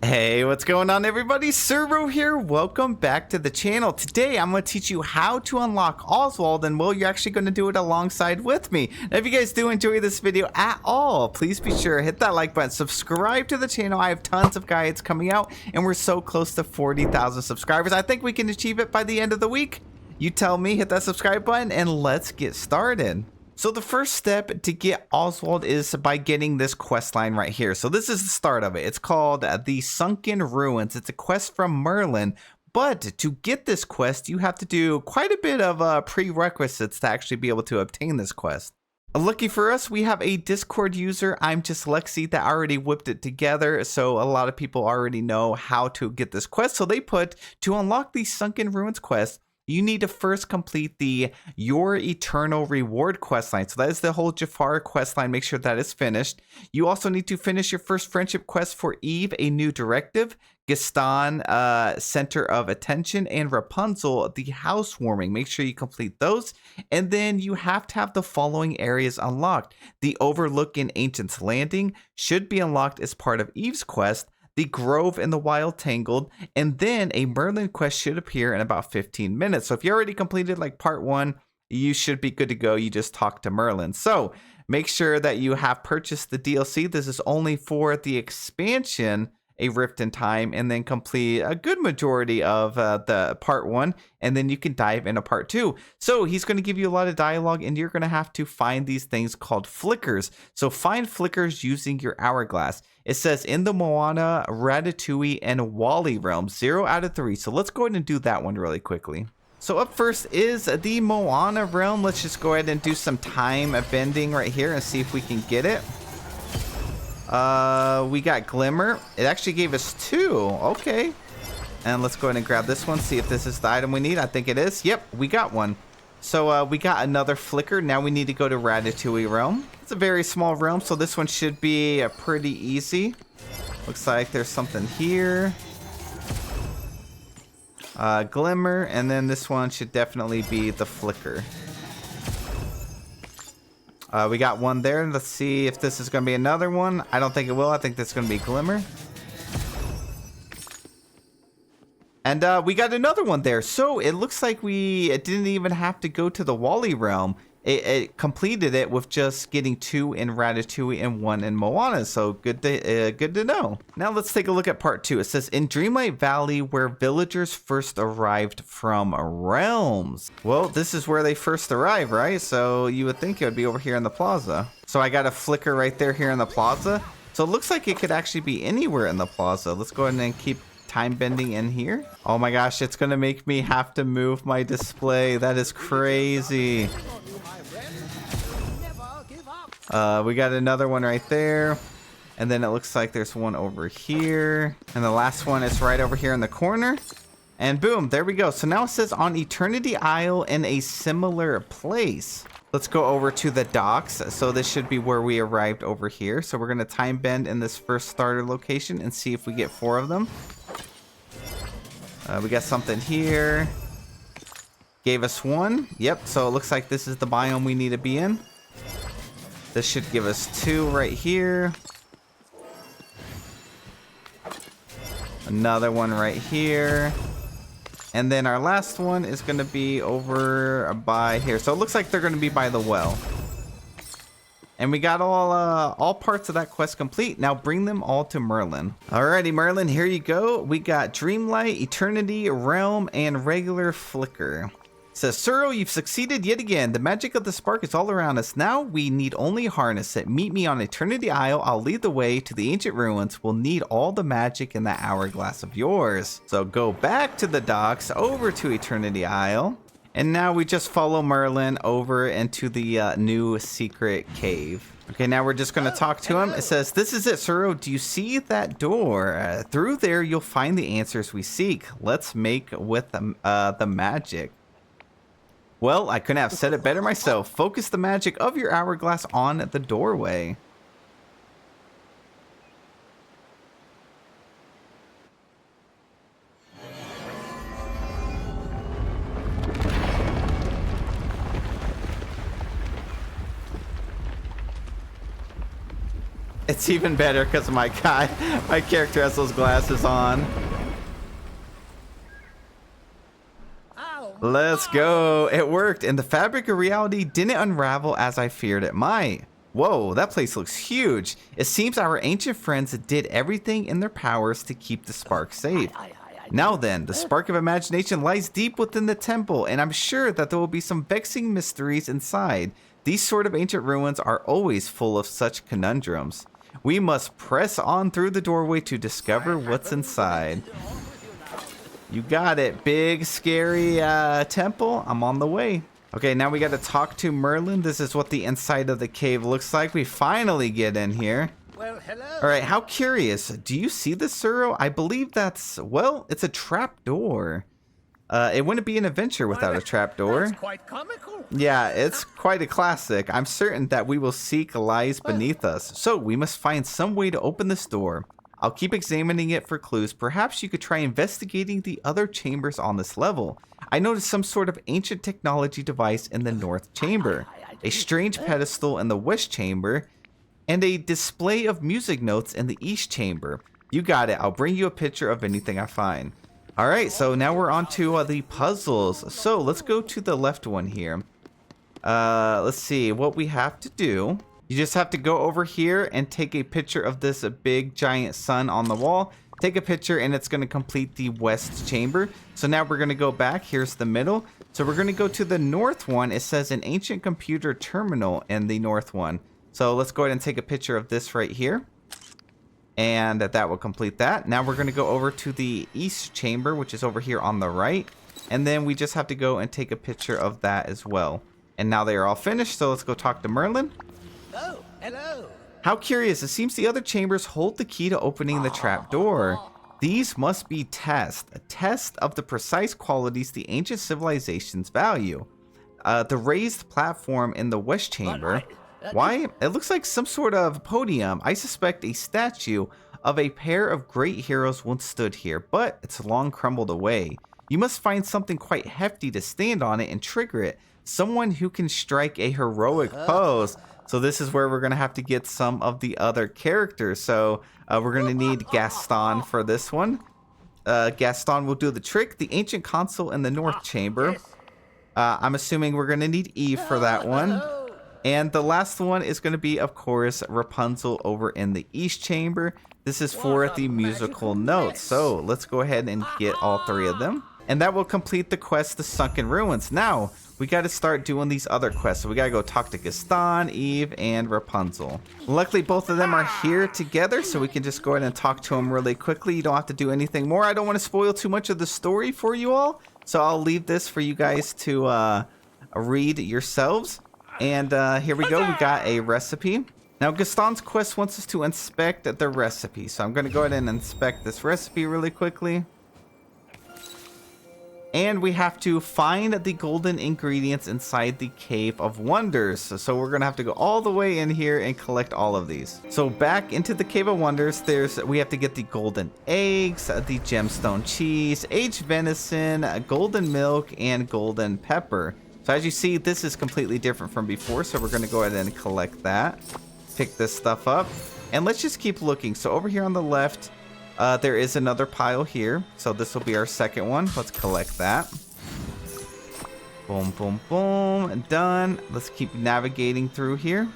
Hey, what's going on everybody? Servo here. Welcome back to the channel. Today I'm going to teach you how to unlock Oswald, and well, you're actually going to do it alongside with me. Now, if you guys do enjoy this video at all, please be sure to hit that like button, subscribe to the channel. I have tons of guides coming out and we're so close to 40,000 subscribers. I think we can achieve it by the end of the week. You tell me, hit that subscribe button and let's get started. So the first step to get Oswald is by getting this quest line right here. So this is the start of it. It's called the Sunken Ruins. It's a quest from Merlin. But to get this quest, you have to do quite a bit of prerequisites to actually be able to obtain this quest. Lucky for us, we have a Discord user, I'm Just Lexi, that already whipped it together. So a lot of people already know how to get this quest. So they put, to unlock the Sunken Ruins quest, you need to first complete the Your Eternal Reward questline. So that is the whole Jafar questline. Make sure that is finished. You also need to finish your first friendship quest for Eve, A New Directive, Gaston, Center of Attention, and Rapunzel, the Housewarming. Make sure you complete those. And then you have to have the following areas unlocked. The Overlook in Ancient's Landing should be unlocked as part of Eve's quest. The Grove in the Wild Tangled, and then a Merlin quest should appear in about 15 minutes. So if you already completed like part 1, you should be good to go. You just talk to Merlin. So make sure that you have purchased the DLC. This is only for the expansion, A Rift in Time, and then complete a good majority of the part 1, and then you can dive into part 2. So he's going to give you a lot of dialogue, and you're going to have to find these things called flickers. So find flickers using your hourglass. It says in the Moana, Ratatouille, and Wally realms, 0 out of 3. So let's go ahead and do that one really quickly. So up first is the Moana realm. Let's just go ahead and do some time bending right here and see if we can get it. We got Glimmer. It actually gave us 2. Okay. And let's go ahead and grab this one. See if this is the item we need. I think it is. Yep, we got one. So we got another flicker. Now we need to go to Ratatouille realm. It's a very small realm, so this one should be pretty easy. Looks like there's something here. Glimmer, and then this one should definitely be the flicker. We got one there. Let's see if this is going to be another one. I don't think it will. I think this is going to be Glimmer. And we got another one there. So it looks like we didn't even have to go to the Wally realm. It completed it with just getting 2 in Ratatouille and 1 in Moana. So good to know. Now let's take a look at part 2. It says in Dreamlight Valley, where villagers first arrived from realms. Well, this is where they first arrived, right? So you would think it would be over here in the plaza. So I got a flicker right there here in the plaza. So it looks like it could actually be anywhere in the plaza. Let's go ahead and keep time bending in here. Oh my gosh, it's gonna make me have to move my display. That is crazy. We got another one right there, and then it looks like there's one over here, and the last one is right over here in the corner, and boom, there we go. So now it says on Eternity Isle in a similar place. Let's go over to the docks. So this should be where we arrived over here. So we're gonna time bend in this first starter location and see if we get 4 of them. We got something here. Gave us 1. Yep, so it looks like this is the biome we need to be in. This should give us 2 right here. Another one right here. And then our last one is going to be over by here. So it looks like they're going to be by the well. And we got all parts of that quest complete. Now bring them all to Merlin. Alrighty, Merlin, here you go. We got Dreamlight, Eternity, Realm, and regular Flicker. It says, Suro, you've succeeded yet again. The magic of the spark is all around us. Now we need only harness it. Meet me on Eternity Isle. I'll lead the way to the ancient ruins. We'll need all the magic in that hourglass of yours. So go back to the docks, over to Eternity Isle. And now we just follow Merlin over into the new secret cave. Okay, now we're just going to talk to him. It says, this is it, Suro. Do you see that door? Through there, you'll find the answers we seek. Let's make with the magic. Well, I couldn't have said it better myself. Focus the magic of your hourglass on the doorway. It it's even better because my character has those glasses on. Let's go. It worked, and the fabric of reality didn't unravel as I feared it might. Whoa, that place looks huge. It seems our ancient friends did everything in their powers to keep the spark safe. Now then, the spark of imagination lies deep within the temple, and I'm sure that there will be some vexing mysteries inside. These sort of ancient ruins are always full of such conundrums. We must press on through the doorway to discover what's inside. You got it, big, scary temple. I'm on the way. Okay, now we got to talk to Merlin. This is what the inside of the cave looks like. We finally get in here. Well, hello. All right, how curious. Do you see this, Suro? I believe that's, well, it's a trap door. It wouldn't be an adventure without a trap door. That's quite comical. Yeah, it's quite a classic. I'm certain that we will seek lies beneath us. So we must find some way to open this door. I'll keep examining it for clues. Perhaps you could try investigating the other chambers on this level. I noticed some sort of ancient technology device in the north chamber, a strange pedestal in the west chamber, and a display of music notes in the east chamber. You got it. I'll bring you a picture of anything I find. All right, so now we're on to the puzzles. So let's go to the left one here. Let's see what we have to do. You just have to go over here and take a picture of this big giant sun on the wall. Take a picture and it's going to complete the west chamber. So now we're going to go back. Here's the middle. So we're going to go to the north one. It says an ancient computer terminal in the north one. So let's go ahead and take a picture of this right here. And that will complete that. Now we're going to go over to the east chamber, which is over here on the right. And then we just have to go and take a picture of that as well. And now they are all finished. So let's go talk to Merlin. Oh, hello. How curious. It seems the other chambers hold the key to opening the trap door. These must be tests. A test of the precise qualities the ancient civilizations value. The raised platform in the west chamber. Why? It looks like some sort of podium. I suspect a statue of a pair of great heroes once stood here, but it's long crumbled away. You must find something quite hefty to stand on it and trigger it. Someone who can strike a heroic pose. So this is where we're going to have to get some of the other characters. So we're going to need Gaston for this one. Gaston will do the trick. The ancient console in the north chamber. I'm assuming we're going to need Eve for that one. And the last one is going to be, of course, Rapunzel over in the east chamber. This is for the musical notes. So let's go ahead and get all three of them. And that will complete the quest, the Sunken Ruins. Now, we got to start doing these other quests. So we got to go talk to Gaston, Eve, and Rapunzel. Luckily, both of them are here together, so we can just go ahead and talk to them really quickly. You don't have to do anything more. I don't want to spoil too much of the story for you all, so I'll leave this for you guys to read yourselves. And here we go. We got a recipe. Now, Gaston's quest wants us to inspect the recipe, so I'm going to go ahead and inspect this recipe really quickly. And we have to find the golden ingredients inside the Cave of Wonders. So we're going to have to go all the way in here and collect all of these. So back into the Cave of Wonders, we have to get the golden eggs, the gemstone cheese, aged venison, golden milk, and golden pepper. So as you see, this is completely different from before. So we're going to go ahead and collect that. Pick this stuff up. And let's just keep looking. So over here on the left, there is another pile here. So this will be our second one. Let's collect that. Boom, boom, boom. Done. Let's keep navigating through here.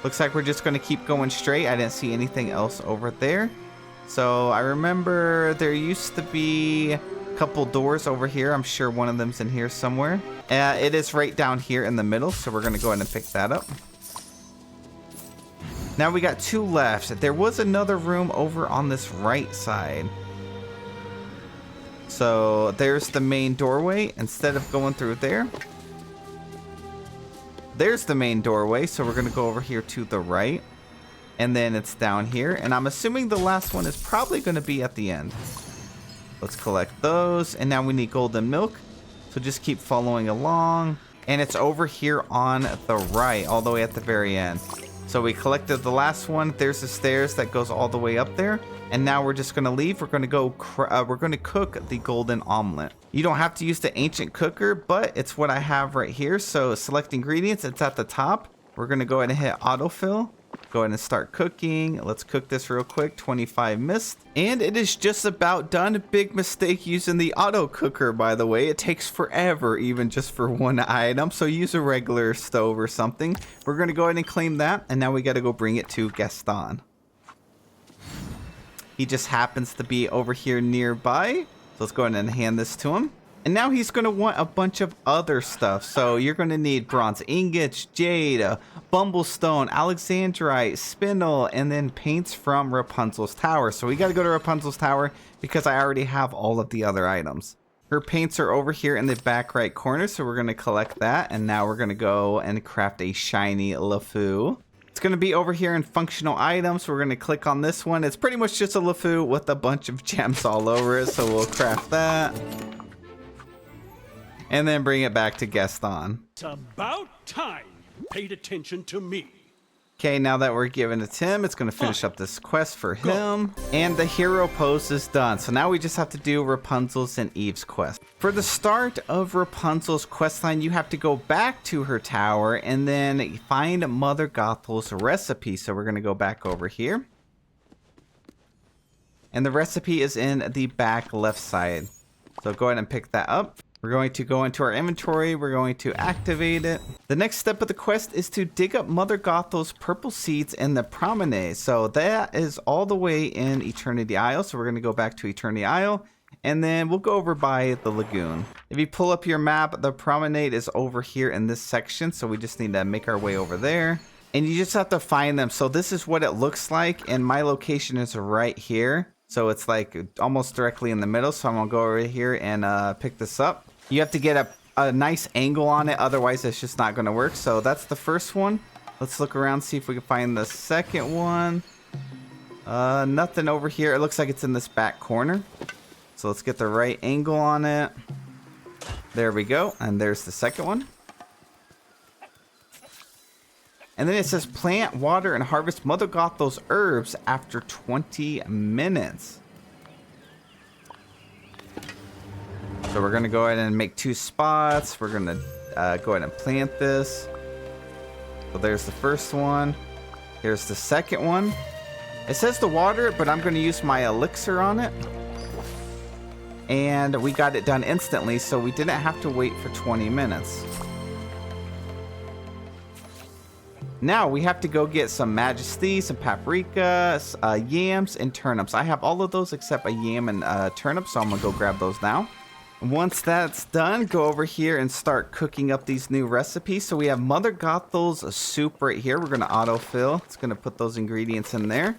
Looks like we're just going to keep going straight. I didn't see anything else over there. So I remember there used to be a couple doors over here. I'm sure one of them's in here somewhere. It is right down here in the middle. So we're going to go ahead and pick that up. Now we got two left. There was another room over on this right side. So there's the main doorway. Instead of going through there, there's the main doorway. So we're going to go over here to the right. And then it's down here. And I'm assuming the last one is probably going to be at the end. Let's collect those. And now we need golden milk. So just keep following along. And it's over here on the right, all the way at the very end. So we collected the last one. There's the stairs that goes all the way up there. And now we're just going to leave. We're going to go, we're going to cook the golden omelet. You don't have to use the ancient cooker, but it's what I have right here. So select ingredients. It's at the top. We're going to go ahead and hit autofill. Go ahead and start cooking. Let's cook this real quick. 25 missed. And it is just about done. Big mistake using the auto cooker, by the way. It takes forever, even just for one item. So use a regular stove or something. We're going to go ahead and claim that. And now we got to go bring it to Gaston. He just happens to be over here nearby. So let's go ahead and hand this to him. And now he's going to want a bunch of other stuff. So you're going to need bronze ingots, jade, bumblestone, alexandrite, spindle, and then paints from Rapunzel's tower. So we got to go to Rapunzel's tower because I already have all of the other items. Her paints are over here in the back right corner. So we're going to collect that. And now we're going to go and craft a shiny LeFou. It's going to be over here in functional items. We're going to click on this one. It's pretty much just a LeFou with a bunch of gems all over it. So we'll craft that. And then bring it back to Gaston. It's about time you paid attention to me. Okay, now that we're giving it to him, it's going to finish up this quest for him. And the hero pose is done. So now we just have to do Rapunzel's and Eve's quest. For the start of Rapunzel's quest line, you have to go back to her tower and then find Mother Gothel's recipe. So we're going to go back over here. And the recipe is in the back left side. So go ahead and pick that up. We're going to go into our inventory. We're going to activate it. The next step of the quest is to dig up Mother Gothel's purple seeds in the promenade. So that is all the way in Eternity Isle. So we're going to go back to Eternity Isle. And then we'll go over by the lagoon. If you pull up your map, the promenade is over here in this section. So we just need to make our way over there. And you just have to find them. So this is what it looks like. And my location is right here. So it's like almost directly in the middle. So I'm going to go over here and pick this up. You have to get a nice angle on it. Otherwise, it's just not going to work. So that's the first one. Let's look around, see if we can find the second one. Nothing over here. It looks like it's in this back corner. So let's get the right angle on it. There we go. And there's the second one. And then it says plant, water, and harvest Mother Gothel's herbs after 20 minutes. So we're going to go ahead and make 2 spots. We're going to go ahead and plant this. So there's the first one. Here's the second one. It says to water it, but I'm going to use my elixir on it. And we got it done instantly, so we didn't have to wait for 20 minutes. Now we have to go get some majesty, some paprika, yams, and turnips. I have all of those except a yam and turnip, so I'm going to go grab those now. Once that's done, go over here and start cooking up these new recipes. So we have Mother Gothel's soup right here. We're going to autofill. It's going to put those ingredients in there.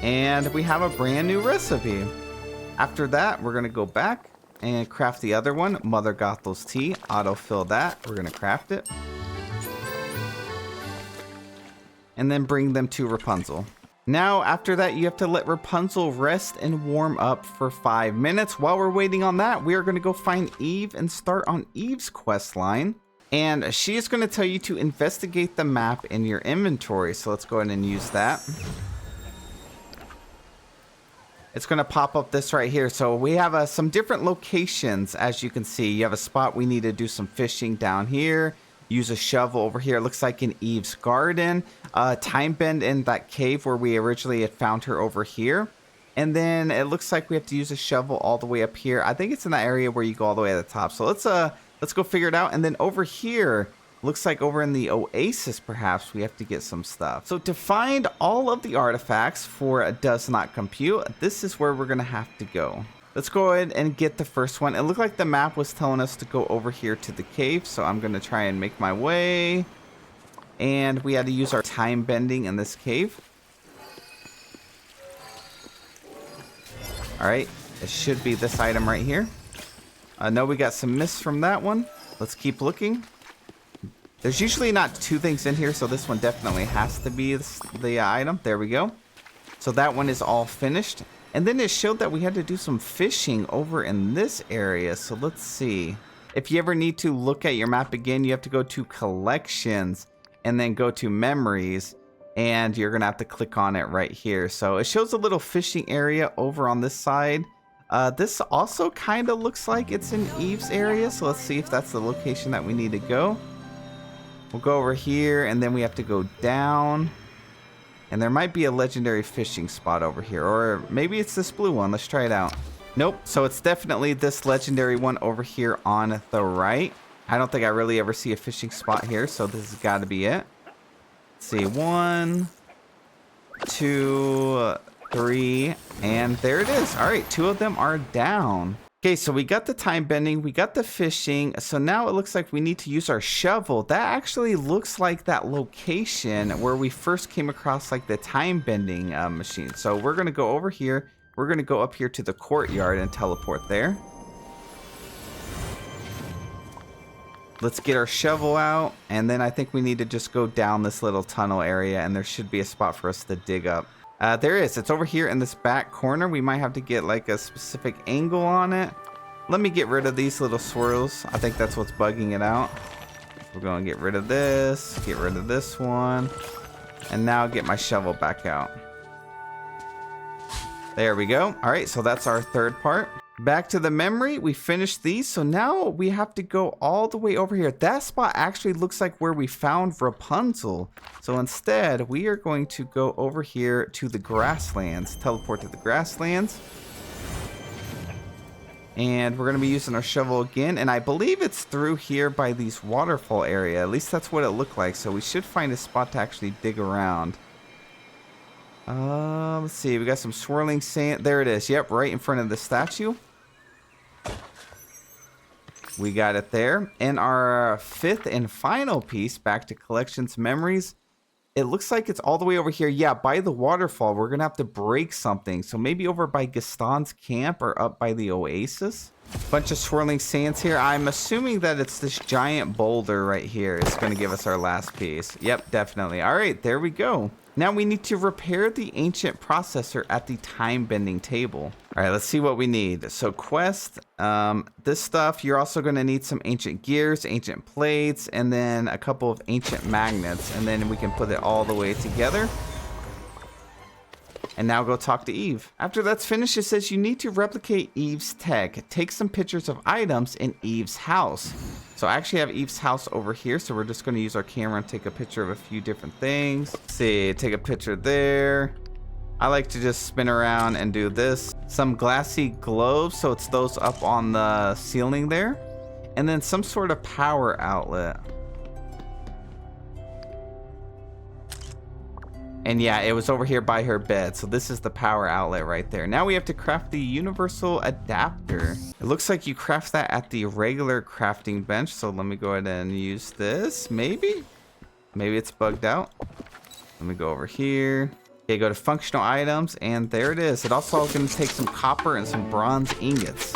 And we have a brand new recipe. After that, we're going to go back and craft the other one, Mother Gothel's tea. Autofill that. We're going to craft it. And then bring them to Rapunzel. Now, after that, you have to let Rapunzel rest and warm up for 5 minutes. While we're waiting on that, we are going to go find Eve and start on Eve's quest line. And she is going to tell you to investigate the map in your inventory. So let's go ahead and use that. It's going to pop up this right here. So we have some different locations, as you can see. You have a spot we need to do some fishing down here. Use a shovel over here. It looks like in Eve's garden. Time bend in that cave where we originally had found her over here. And then it looks like we have to use a shovel all the way up here. I think it's in that area where you go all the way to the top. So let's go figure it out. And then over here, looks like over in the oasis, perhaps we have to get some stuff. So to find all of the artifacts for Does Not Compute, this is where we're going to have to go. Let's go ahead and get the first one. It looked like the map was telling us to go over here to the cave. So I'm going to try and make my way. And we had to use our time bending in this cave. All right. It should be this item right here. I know we got some mist from that one. Let's keep looking. There's usually not 2 things in here. So this one definitely has to be the item. There we go. So that one is all finished. And then it showed that we had to do some fishing over in this area. So let's see. If you ever need to look at your map again, you have to go to collections and then go to memories. And you're going to have to click on it right here. So it shows a little fishing area over on this side. This also kind of looks like it's in Eve's area. So let's see if that's the location that we need to go. We'll go over here and then we have to go down. And there might be a legendary fishing spot over here. Or maybe it's this blue one. Let's try it out. Nope. So it's definitely this legendary one over here on the right. I don't think I really ever see a fishing spot here. So this has got to be it. Let's see. 1, 2, 3. And there it is. All right. 2 of them are down. Okay, so we got the time bending, we got the fishing, so now it looks like we need to use our shovel. That actually looks like that location where we first came across like the time bending machine. So we're gonna go over here, we're gonna go up here to the courtyard and teleport there. Let's get our shovel out, and then I think we need to just go down this little tunnel area, and there should be a spot for us to dig up. There is. It's over here in this back corner. We might have to get like a specific angle on it. Let me get rid of these little swirls. I think that's what's bugging it out. We're going to get rid of this. Get rid of this one. And now get my shovel back out. There we go. All right, so that's our third part. Back to the memory. We finished these. So now we have to go all the way over here. That spot actually looks like where we found Rapunzel. So instead, we are going to go over here to the grasslands. Teleport to the grasslands. And we're going to be using our shovel again. And I believe it's through here by these waterfall area. At least that's what it looked like. So we should find a spot to actually dig around. Let's see. We got some swirling sand. There it is. Yep, right in front of the statue. We got it there. And our fifth and final piece, back to collections memories. It looks like it's all the way over here. Yeah, by the waterfall. We're going to have to break something. So maybe over by Gaston's camp or up by the oasis. Bunch of swirling sands here. I'm assuming that it's this giant boulder right here. It's going to give us our last piece. Yep, definitely. All right, there we go. Now we need to repair the ancient processor at the time bending table. All right, let's see what we need. So quest, this stuff, you're also going to need some ancient gears, ancient plates, and then a couple of ancient magnets. And then we can put it all the way together. And now go talk to Eve. After that's finished, it says you need to replicate Eve's tech. Take some pictures of items in Eve's house. So I actually have Eve's house over here. So we're just going to use our camera and take a picture of a few different things. Let's see, take a picture there. I like to just spin around and do this. Some glassy globes. So it's those up on the ceiling there. And then some sort of power outlet. And yeah, it was over here by her bed. So this is the power outlet right there. Now we have to craft the universal adapter. It looks like you craft that at the regular crafting bench. So let me go ahead and use this. Maybe it's bugged out. Let me go over here. Okay, go to functional items. And there it is. It also is going to take some copper and some bronze ingots.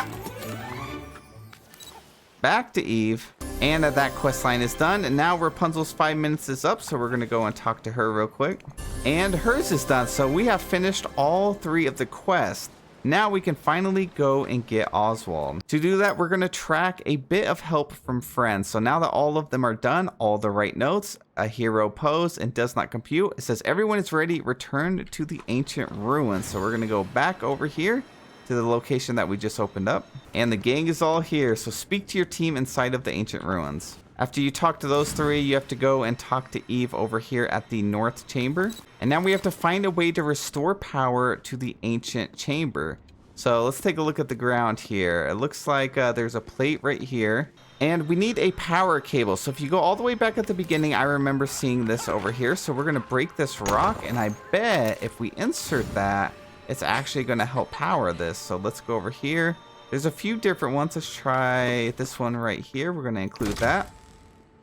Back to Eve. And that quest line is done. And now Rapunzel's 5 minutes is up. So we're going to go and talk to her real quick. And hers is done. So we have finished all 3 of the quests. Now we can finally go and get Oswald. To do that, we're going to track a bit of help from friends. So now that all of them are done, all the right notes, a hero pose, and does not compute. It says everyone is ready. Return to the ancient ruins. So we're going to go back over here to the location that we just opened up. And the gang is all here. So speak to your team inside of the ancient ruins. After you talk to those 3, you have to go and talk to Eve over here at the north chamber. And now we have to find a way to restore power to the ancient chamber. So let's take a look at the ground here. It looks like there's a plate right here. And we need a power cable. So if you go all the way back at the beginning, I remember seeing this over here. So we're going to break this rock. And I bet if we insert that, it's actually going to help power this. So let's go over here. There's a few different ones. Let's try this one right here. We're going to include that.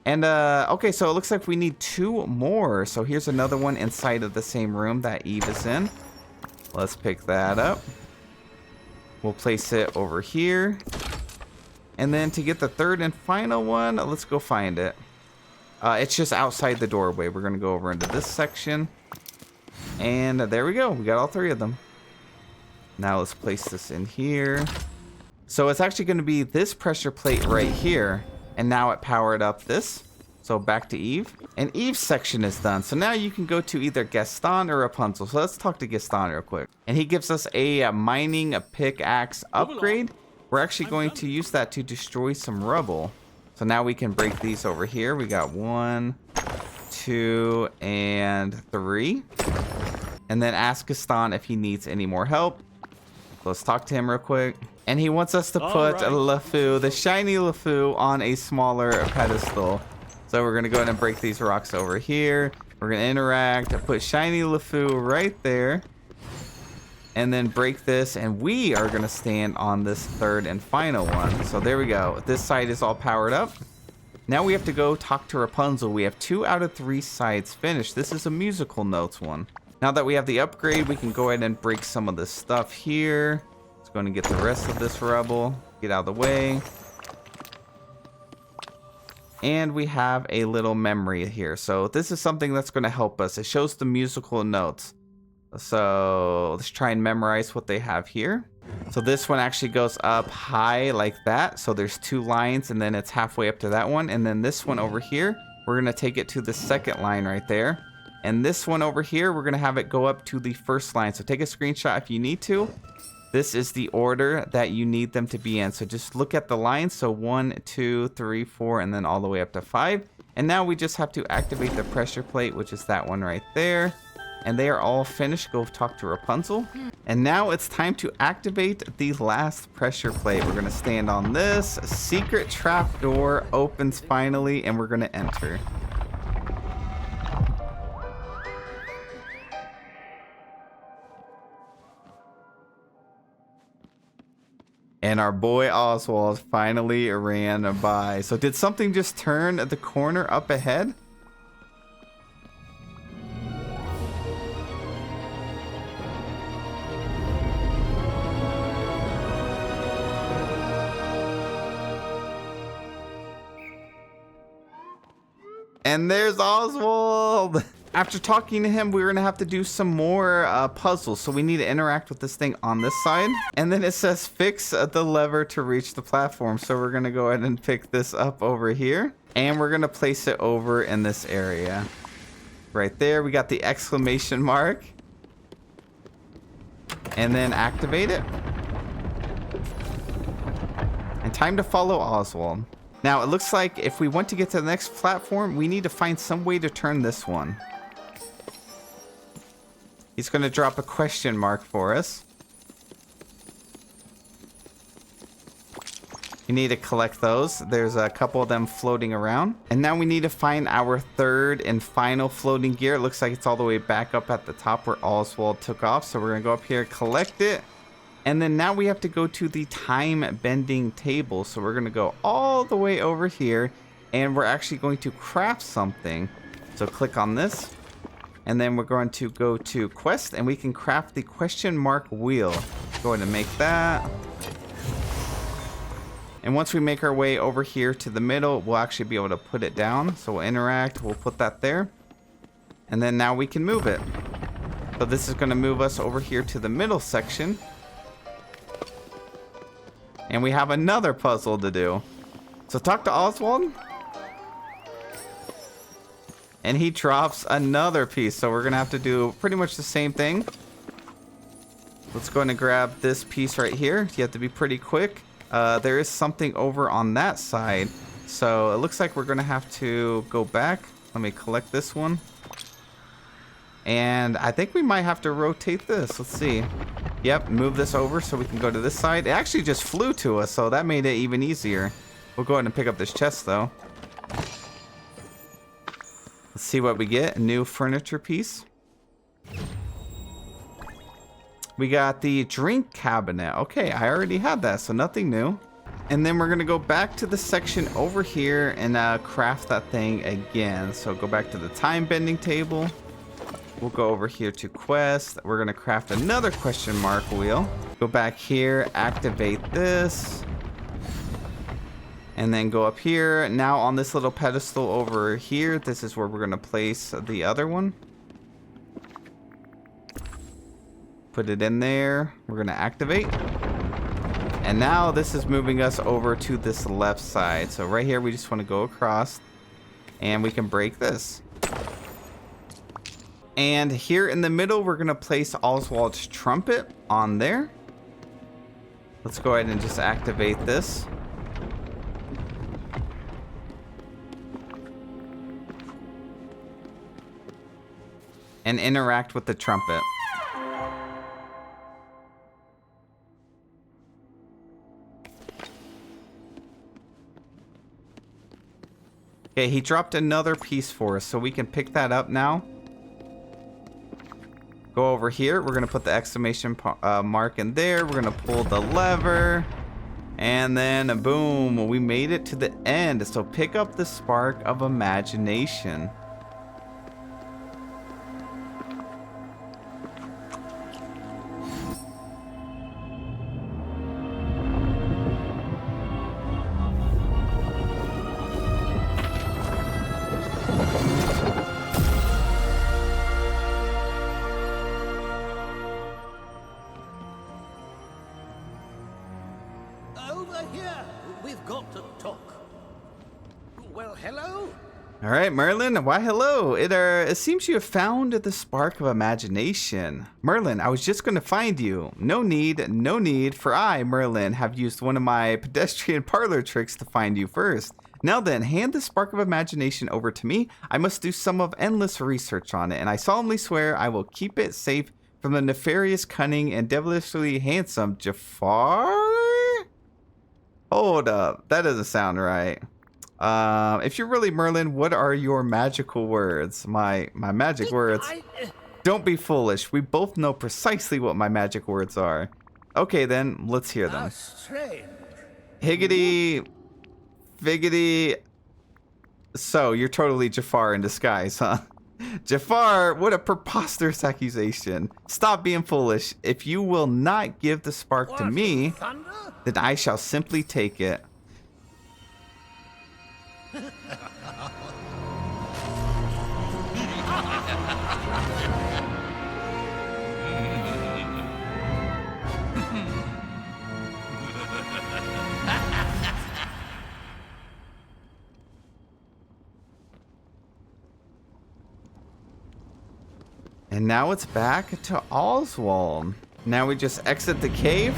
And, okay, so it looks like we need 2 more. So here's another one inside of the same room that Eve is in. Let's pick that up. We'll place it over here. And then to get the 3rd and final one, let's go find it. It's just outside the doorway. We're going to go over into this section. And there we go. We got all 3 of them. Now let's place this in here. So it's actually going to be this pressure plate right here. And now it powered up this. So back to Eve. And Eve's section is done. So now you can go to either Gaston or Rapunzel. So let's talk to Gaston real quick. And he gives us a mining pickaxe upgrade. We're actually going to use that to destroy some rubble. So now we can break these over here. We got 1, 2, and 3. and then ask Gaston if he needs any more help. Let's talk to him real quick. And he wants us to put LeFou, the shiny LeFou, on a smaller pedestal. So we're gonna go ahead and break these rocks over here. We're gonna interact, put shiny LeFou right there, and then break this, and we are gonna stand on this third and final one. So there we go. This side is all powered up. Now we have to go talk to Rapunzel. We have 2 out of 3 sides finished. This is a musical notes one. Now that we have the upgrade, we can go ahead and break some of this stuff here. Let's go and get the rest of this rubble. Get out of the way. And we have a little memory here. So this is something that's going to help us. It shows the musical notes. So let's try and memorize what they have here. So this one actually goes up high like that. So there's 2 lines, and then it's halfway up to that one. And then this one over here, we're going to take it to the second line right there. And this one over here, we're going to have it go up to the first line. So take a screenshot if you need to. This is the order that you need them to be in. So just look at the lines. So 1, 2, 3, 4, and then all the way up to 5. And now we just have to activate the pressure plate, which is that one right there. And they are all finished. Go talk to Rapunzel. And now it's time to activate the last pressure plate. We're going to stand on this. A secret trap door opens finally, and we're going to enter. And our boy Oswald finally ran by. So did something just turn the corner up ahead? And there's Oswald. After talking to him, we're gonna have to do some more puzzles. So we need to interact with this thing on this side. And then it says fix the lever to reach the platform. So we're gonna go ahead and pick this up over here. And we're gonna place it over in this area. Right there, we got the exclamation mark. And then activate it. And time to follow Oswald. Now it looks like if we want to get to the next platform, we need to find some way to turn this one. He's going to drop a question mark for us. You need to collect those. There's a couple of them floating around. And now we need to find our third and final floating gear. It looks like it's all the way back up at the top where Oswald took off. So we're going to go up here, collect it. And then now we have to go to the time bending table. So we're going to go all the way over here. And we're actually going to craft something. So click on this. And then we're going to go to quest, and we can craft the question mark wheel. Go ahead and make that. And once we make our way over here to the middle, we'll actually be able to put it down. So we'll interact, we'll put that there. And then now we can move it. So this is going to move us over here to the middle section. And we have another puzzle to do. So talk to Oswald. And he drops another piece. So we're going to have to do pretty much the same thing. Let's go ahead and grab this piece right here. You have to be pretty quick. There is something over on that side. So it looks like we're going to have to go back. Let me collect this one. And I think we might have to rotate this. Let's see. Yep, move this over so we can go to this side. It actually just flew to us, so that made it even easier. We'll go ahead and pick up this chest, though. Let's see what we get. A new furniture piece. We got the drink cabinet. Okay, I already had that, so nothing new. And then we're going to go back to the section over here and craft that thing again. So go back to the time bending table. We'll go over here to quest. We're going to craft another question mark wheel. Go back here, activate this. And then go up here. Now on this little pedestal over here, this is where we're going to place the other one. Put it in there. We're going to activate. And now this is moving us over to this left side. So right here, we just want to go across. And we can break this. And here in the middle, we're going to place Oswald's trumpet on there. Let's go ahead and just activate this. And interact with the trumpet. Okay, he dropped another piece for us, so we can pick that up now. Go over here. We're going to put the exclamation mark in there. We're going to pull the lever. And then, boom, we made it to the end. So pick up the spark of imagination. Over here. We've got to talk. Well, hello? All right, Merlin. Why, hello. It seems you have found the spark of imagination. Merlin, I was just going to find you. No need, for I, Merlin, have used one of my pedestrian parlor tricks to find you first. Now then, hand the spark of imagination over to me. I must do some of endless research on it, and I solemnly swear I will keep it safe from the nefarious, cunning, and devilishly handsome Jafar? Hold up, that doesn't sound right. If you're really Merlin, what are your magical words? My magic words. Don't be foolish. We both know precisely what my magic words are. Okay, then, let's hear them. Strange. Higgity, figgity. So, you're totally Jafar in disguise, huh? Jafar, what a preposterous accusation. Stop being foolish. If you will not give the spark to me, then I shall simply take it. And now it's back to Oswald. Now we just exit the cave.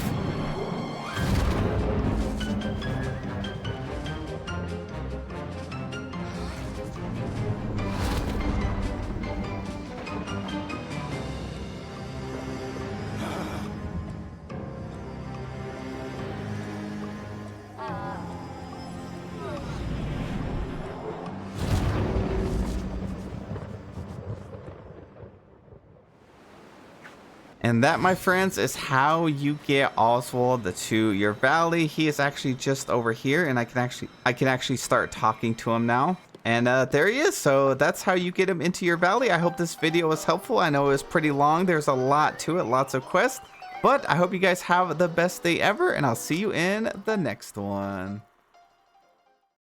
And that, my friends, is how you get Oswald to your valley. He is actually just over here, and I can actually start talking to him now. And there he is. So that's how you get him into your valley. I hope this video was helpful. I know it was pretty long. There's a lot to it, lots of quests. But I hope you guys have the best day ever, and I'll see you in the next one.